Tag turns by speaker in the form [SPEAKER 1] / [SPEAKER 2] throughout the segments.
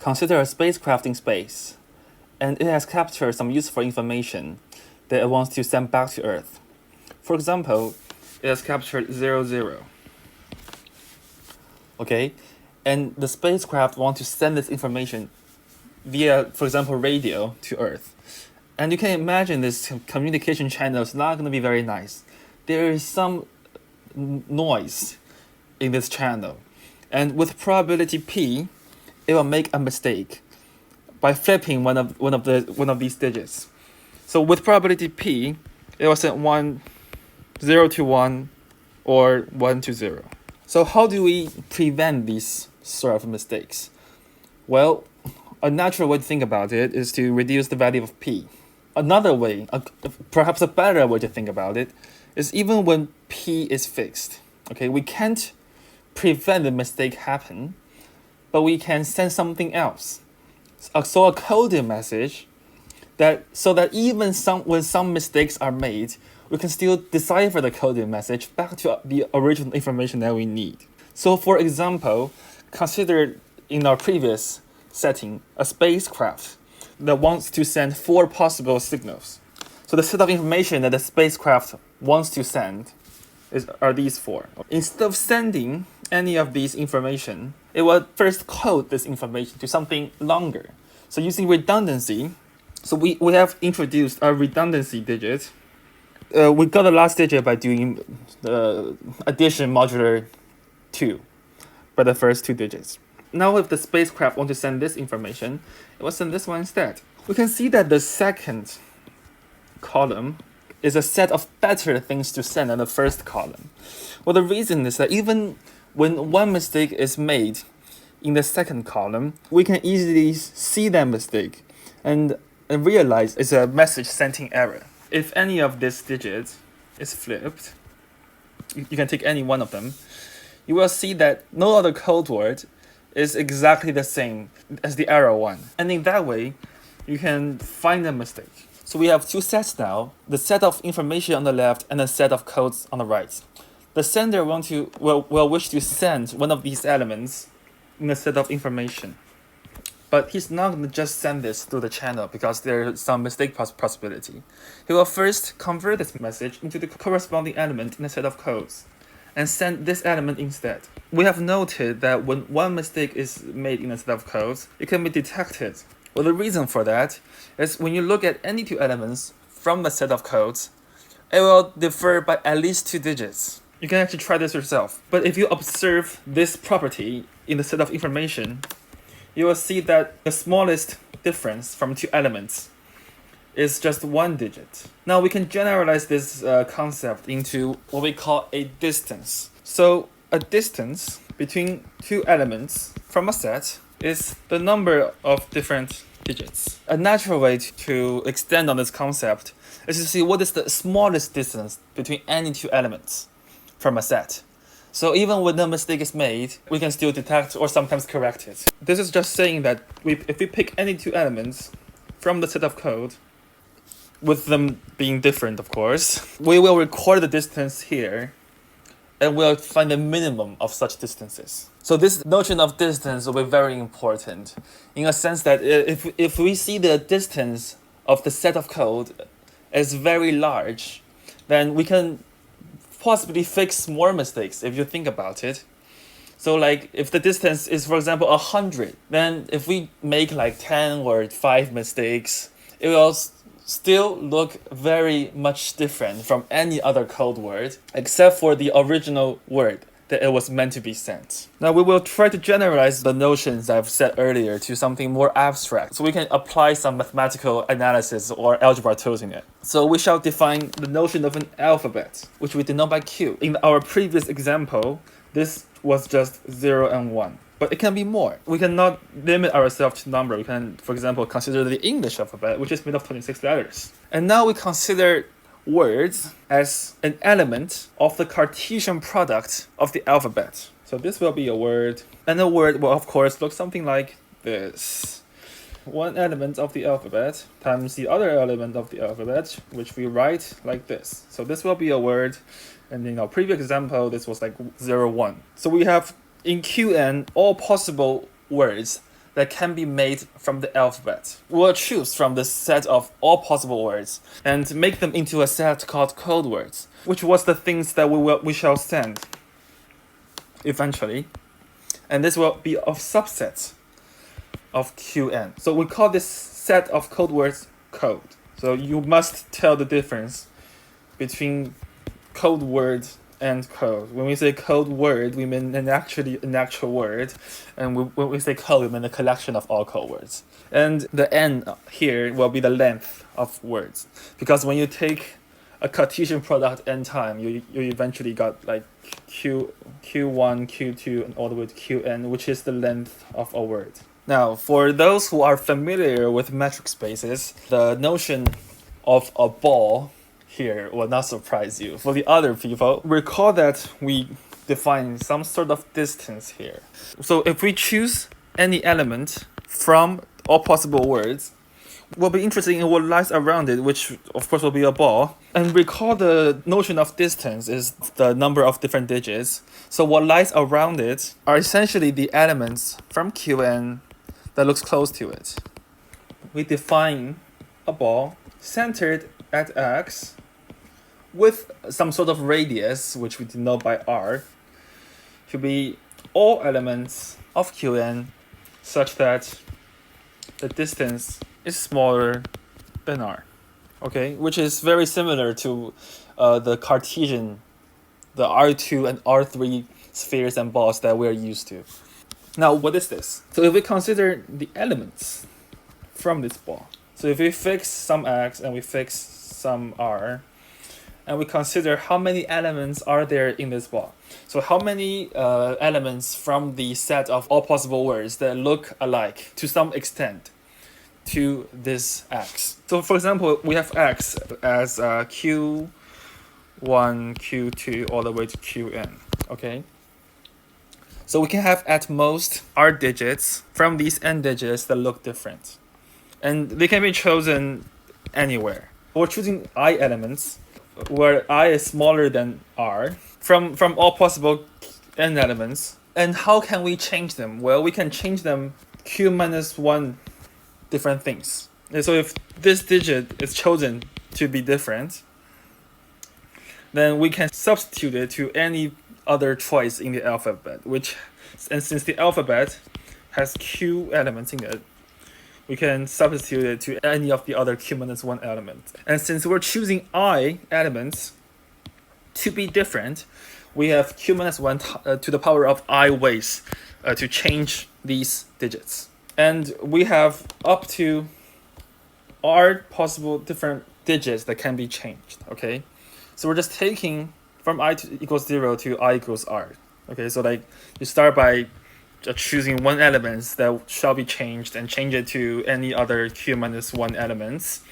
[SPEAKER 1] Consider a spacecraft in space, and it has captured some useful information that it wants to send back to Earth. For example, it has captured 00. Okay, and the spacecraft wants to send this information via, for example, radio to Earth. And you can imagine this communication channel is not going to be very nice. There is some noise in this channel. And with probability P, it will make a mistake by flipping one of these digits. So with probability P, it will send 0 to 1 or 1 to 0. So how do we prevent these sort of mistakes? Well, a natural way to think about it is to reduce the value of P. Another way, perhaps a better way to think about it, is even when P is fixed, okay, we can't prevent the mistake happen, but we can send something else. So a coded message so that even when some mistakes are made, we can still decipher the coded message back to the original information that we need. So for example, consider in our previous setting a spacecraft that wants to send 4 possible signals. So the set of information that the spacecraft wants to send are these 4. Instead of sending any of these information, it will first code this information to something longer. So using redundancy, so we have introduced a redundancy digit. We got the last digit by doing the addition modular 2 by the first 2 digits. Now if the spacecraft wants to send this information, it will send this one instead. We can see that the second column is a set of better things to send than the first column. Well, the reason is that even when one mistake is made in the second column, we can easily see that mistake and realize it's a message sending error. If any of these digits is flipped, you can take any one of them, you will see that no other code word is exactly the same as the error one. And in that way, you can find a mistake. So we have 2 sets now, the set of information on the left and the set of codes on the right. The sender will wish to send one of these elements in a set of information. But he's not going to just send this through the channel because there's some mistake possibility. He will first convert this message into the corresponding element in a set of codes and send this element instead. We have noted that when one mistake is made in a set of codes, it can be detected. Well, the reason for that is when you look at any 2 elements from the set of codes, it will differ by at least 2 digits. You can actually try this yourself. But if you observe this property in the set of information, you will see that the smallest difference from 2 elements is just 1 digit. Now we can generalize this concept into what we call a distance. So a distance between 2 elements from a set is the number of different digits. A natural way to extend on this concept is to see what is the smallest distance between any 2 elements from a set. So even when a mistake is made, we can still detect or sometimes correct it. This is just saying that if we pick any 2 elements from the set of code, with them being different, of course, we will record the distance here and we'll find the minimum of such distances. So this notion of distance will be very important in a sense that if we see the distance of the set of code as very large, then we can possibly fix more mistakes if you think about it. So like if the distance is, for example, 100, then if we make like 10 or 5 mistakes, it will still look very much different from any other code word except for the original word that it was meant to be sent. Now we will try to generalize the notions I've said earlier to something more abstract, so we can apply some mathematical analysis or algebra tools in it. So we shall define the notion of an alphabet, which we denote by Q. In our previous example, this was just 0 and 1. But it can be more. We cannot limit ourselves to number. We can, for example, consider the English alphabet, which is made of 26 letters. And now we consider words as an element of the Cartesian product of the alphabet. So this will be a word, and a word will of course look something like this. One element of the alphabet times the other element of the alphabet, which we write like this. So this will be a word, and in our previous example, this was like 0, 1. So we have in Qn all possible words that can be made from the alphabet. We'll choose from the set of all possible words and make them into a set called code words, which was the things that we shall send eventually. And this will be a subset of Qn. So we call this set of code words code. So you must tell the difference between code word and code. When we say code word, we mean an actual word, and when we say code, we mean a collection of all code words. And the n here will be the length of words, because when you take a Cartesian product n time, you eventually got like q1, q2, and all the way to qn, which is the length of a word. Now, for those who are familiar with metric spaces, the notion of a ball here will not surprise you. For the other people, recall that we define some sort of distance here. So if we choose any element from all possible words, we'll be interested in what lies around it, which of course will be a ball. And recall the notion of distance is the number of different digits. So what lies around it are essentially the elements from Qn that looks close to it. We define a ball centered at x with some sort of radius, which we denote by r, to be all elements of Qn such that the distance is smaller than r. Okay, which is very similar to the Cartesian, the R2 and R3 spheres and balls that we're used to. Now, what is this? So if we consider the elements from this ball, so if we fix some x and we fix some r, and we consider how many elements are there in this ball. So how many elements from the set of all possible words that look alike to some extent to this x. So for example, we have x as q1, q2, all the way to qn, okay? So we can have at most r digits from these n digits that look different. And they can be chosen anywhere. We're choosing I elements where I is smaller than r from all possible n elements. And how can we change them? Well, we can change them q minus 1 different things. And so if this digit is chosen to be different, then we can substitute it to any other choice in the alphabet, and since the alphabet has q elements in it, we can substitute it to any of the other q minus 1 elements. And since we're choosing I elements to be different, we have q minus 1 to the power of I ways to change these digits. And we have up to r possible different digits that can be changed, okay? So we're just taking from I equals 0 to I equals r. Okay, so like you start by choosing one element that shall be changed and change it to any other q minus 1 elements.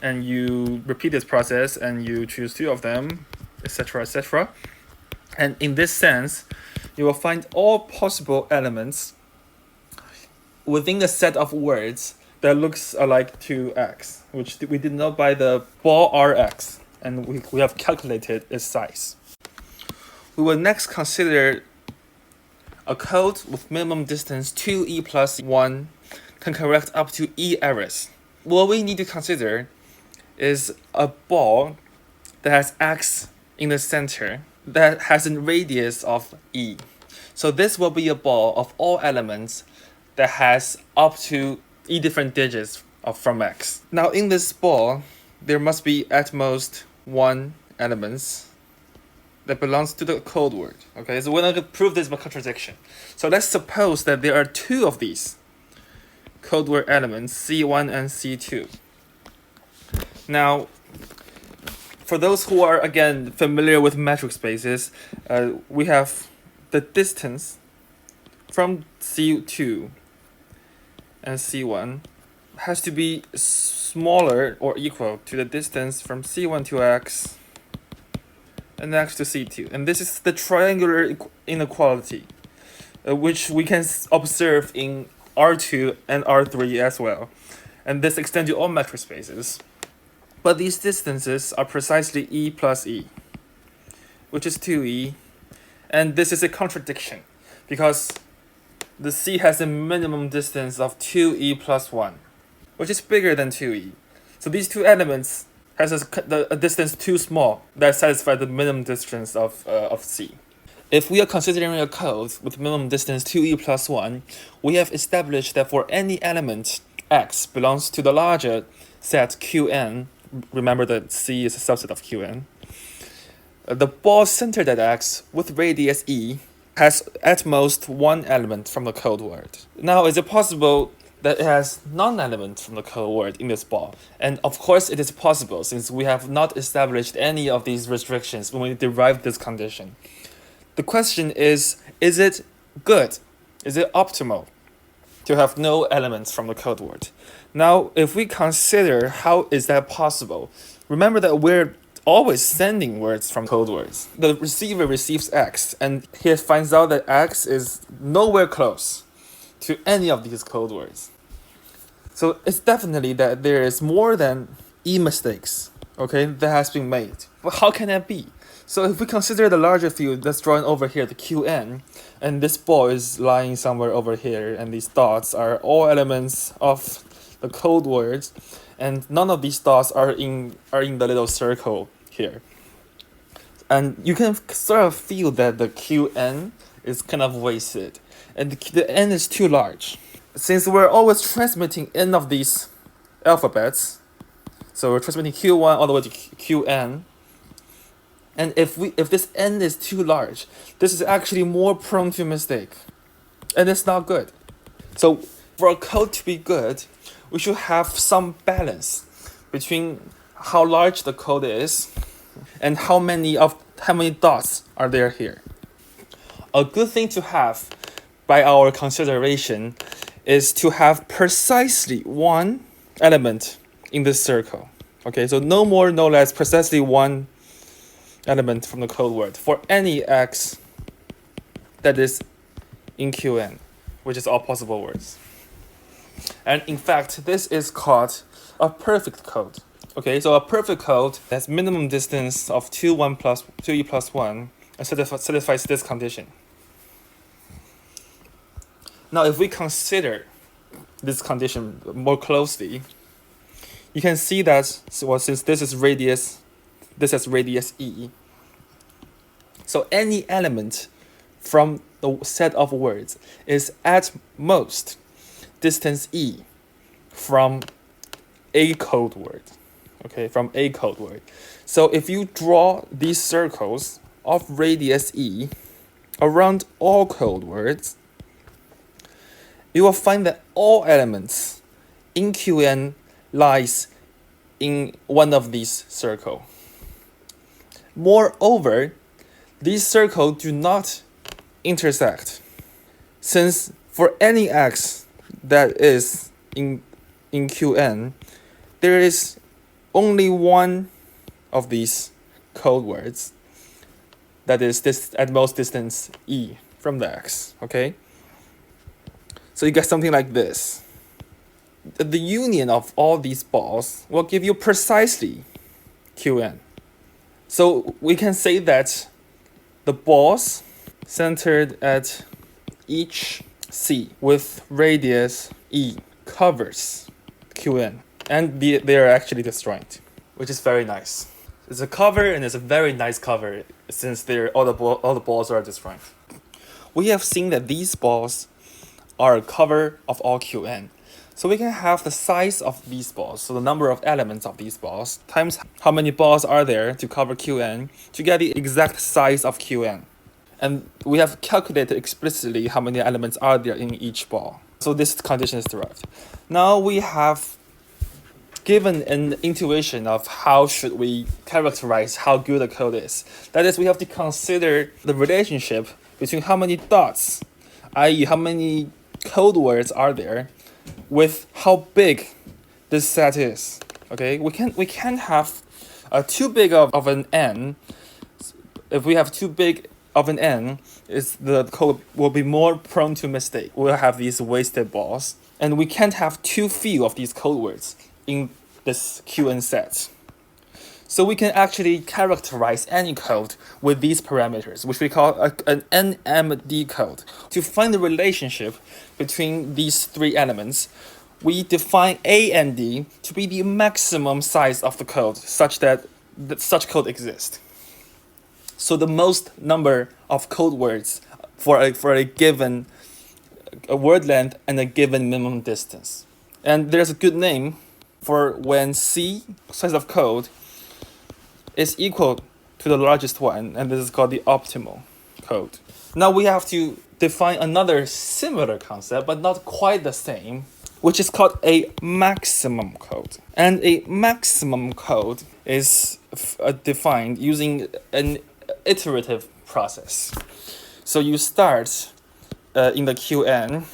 [SPEAKER 1] And you repeat this process and you choose 2 of them, etc., etc. And in this sense, you will find all possible elements within the set of words that looks alike to x, which we denote by the ball rx, and we have calculated its size. We will next consider a code with minimum distance 2e plus 1 can correct up to e errors. What we need to consider is a ball that has x in the center that has a radius of e. So this will be a ball of all elements that has up to e different digits from x. Now in this ball, there must be at most 1 elements that belongs to the code word. Okay, so we're not going to prove this by contradiction. So let's suppose that there are 2 of these code word elements, C1 and C2. Now, for those who are, again, familiar with metric spaces, we have the distance from C2 and C1 has to be smaller or equal to the distance from C1 to x and x to C2. And this is the triangular inequality, which we can observe in R2 and R3 as well. And this extends to all metric spaces. But these distances are precisely e plus e, which is 2e. And this is a contradiction, because the C has a minimum distance of 2e plus 1, which is bigger than 2e. So these two elements has a distance too small that satisfies the minimum distance of C. If we are considering a code with minimum distance 2e plus 1, we have established that for any element x belongs to the larger set Qn, remember that C is a subset of Qn, the ball centered at x with radius e has at most one element from the code word. Now, is it possible that it has non-element from the code word in this ball? And of course it is possible, since we have not established any of these restrictions when we derived this condition. The question is it good? Is it optimal to have no elements from the code word? Now, if we consider how is that possible, remember that we're always sending words from code words. The receiver receives X, and he finds out that X is nowhere close to any of these code words. So it's definitely that there is more than E mistakes, okay, that has been made. But how can that be? So if we consider the larger field that's drawn over here, the Qn, and this ball is lying somewhere over here, and these dots are all elements of the code words, and none of these dots are in the little circle here. And you can sort of feel that the Qn is kind of wasted, and the n is too large. Since we're always transmitting n of these alphabets, so we're transmitting Q1 all the way to Qn, and if this n is too large, this is actually more prone to mistake, and it's not good. So for a code to be good, we should have some balance between how large the code is and how many dots are there here. A good thing to have by our consideration is to have precisely one element in this circle. Okay, so no more, no less, precisely one element from the code word for any x that is in Qn, which is all possible words. And in fact, this is called a perfect code. Okay, so a perfect code has minimum distance of 2e plus 1 and satisfies this condition. Now, if we consider this condition more closely, you can see that, since this has radius e, so any element from the set of words is at most distance e from a code word. Okay, from a code word. So if you draw these circles of radius e around all code words, you will find that all elements in Qn lies in one of these circles. Moreover, these circles do not intersect, since for any x that is in Qn, there is only one of these code words that is this at most distance e from the x. Okay, so you get something like this. The union of all these balls will give you precisely Qn. So we can say that the balls centered at each C with radius E covers Qn, and they are actually disjoint, which is very nice. It's a cover, and it's a very nice cover, since all the balls are disjoint. We have seen that these balls are a cover of all Qn. So we can have the size of these balls, so the number of elements of these balls, times how many balls are there to cover Qn, to get the exact size of Qn. And we have calculated explicitly how many elements are there in each ball. So this condition is derived. Now we have given an intuition of how should we characterize how good a code is. That is, we have to consider the relationship between how many dots, i.e. how many code words are there, with how big this set is. Okay, we can't have too big of an n. If we have too big of an n, the code will be more prone to mistake. We'll have these wasted balls, and we can't have too few of these code words in this Qn set. So we can actually characterize any code with these parameters, which we call an NMD code. To find the relationship between these three elements, we define A and D to be the maximum size of the code such that such code exists. So the most number of code words for a given word length and a given minimum distance. And there's a good name for when C, size of code, is equal to the largest one, and this is called the optimal code. Now we have to define another similar concept, but not quite the same, which is called a maximum code. And a maximum code is defined using an iterative process. So you start in the Qn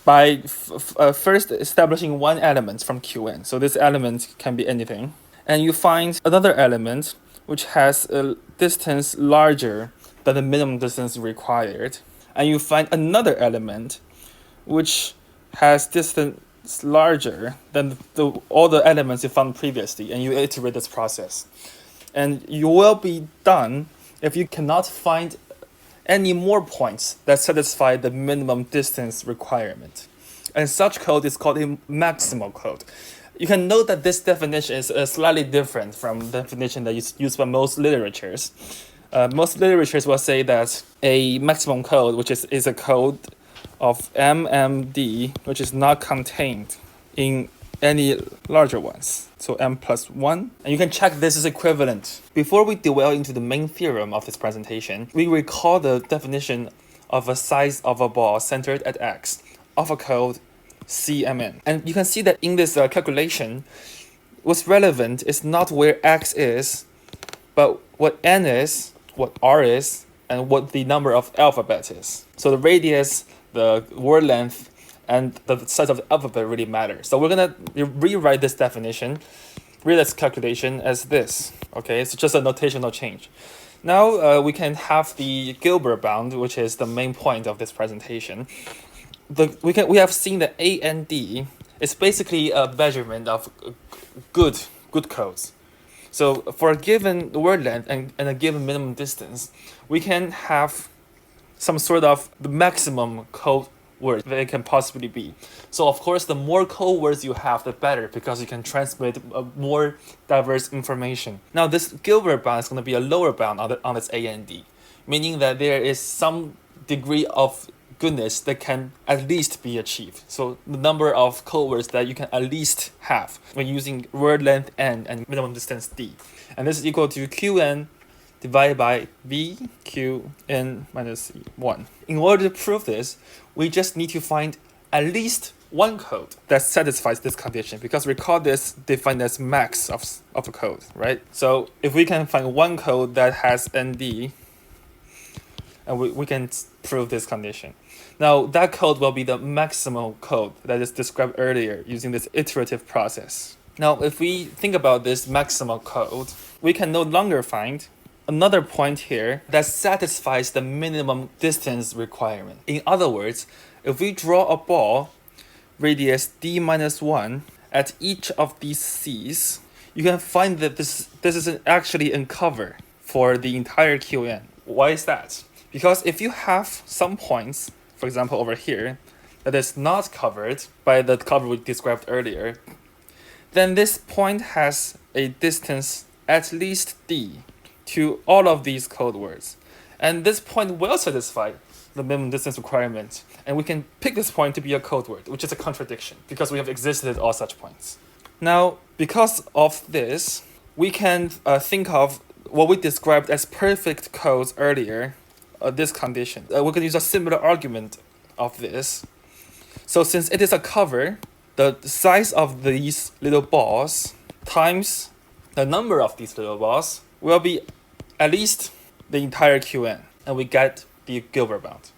[SPEAKER 1] by first establishing one element from Qn. So this element can be anything. And you find another element which has a distance larger than the minimum distance required. And you find another element which has distance larger than all the elements you found previously, and you iterate this process. And you will be done if you cannot find any more points that satisfy the minimum distance requirement. And such code is called a maximal code. You can note that this definition is slightly different from the definition that is used by most literatures. Most literatures will say that a maximum code, which is a code of MMD, which is not contained in any larger ones, so m plus 1. And you can check this is equivalent. Before we delve into the main theorem of this presentation, we recall the definition of a size of a ball centered at x of a code CMN. And you can see that in this calculation, what's relevant is not where x is, but what n is, what r is, and what the number of alphabet is. So the radius, the word length, and the size of the alphabet really matter. So we're gonna rewrite this definition, rewrite this calculation as this. Okay, it's just a notational change. Now we can have the Gilbert bound, which is the main point of this presentation. We have seen that A and D is basically a measurement of good codes. So for a given word length and a given minimum distance, we can have some sort of the maximum code word that it can possibly be. So of course, the more code words you have, the better, because you can transmit more diverse information. Now this Gilbert bound is going to be a lower bound on its A and D, meaning that there is some degree of goodness that can at least be achieved. So the number of code words that you can at least have when using word length n and minimum distance d. And this is equal to Qn divided by VQn minus 1. In order to prove this, we just need to find at least one code that satisfies this condition, because recall this defined as max of a code, right? So if we can find one code that has ND, and we can prove this condition. Now that code will be the maximal code that is described earlier using this iterative process. Now if we think about this maximal code, we can no longer find another point here that satisfies the minimum distance requirement. In other words, if we draw a ball radius d minus 1 at each of these C's, you can find that this is actually uncovered for the entire Qn. Why is that? Because if you have some points, for example over here, that is not covered by the cover we described earlier, then this point has a distance at least d to all of these code words. And this point will satisfy the minimum distance requirement. And we can pick this point to be a code word, which is a contradiction, because we have existed at all such points. Now, because of this, we can think of what we described as perfect codes earlier, this condition. We're going to use a similar argument of this. So since it is a cover, the size of these little balls times the number of these little balls will be at least the entire Qn, and we get the Gilbert bound.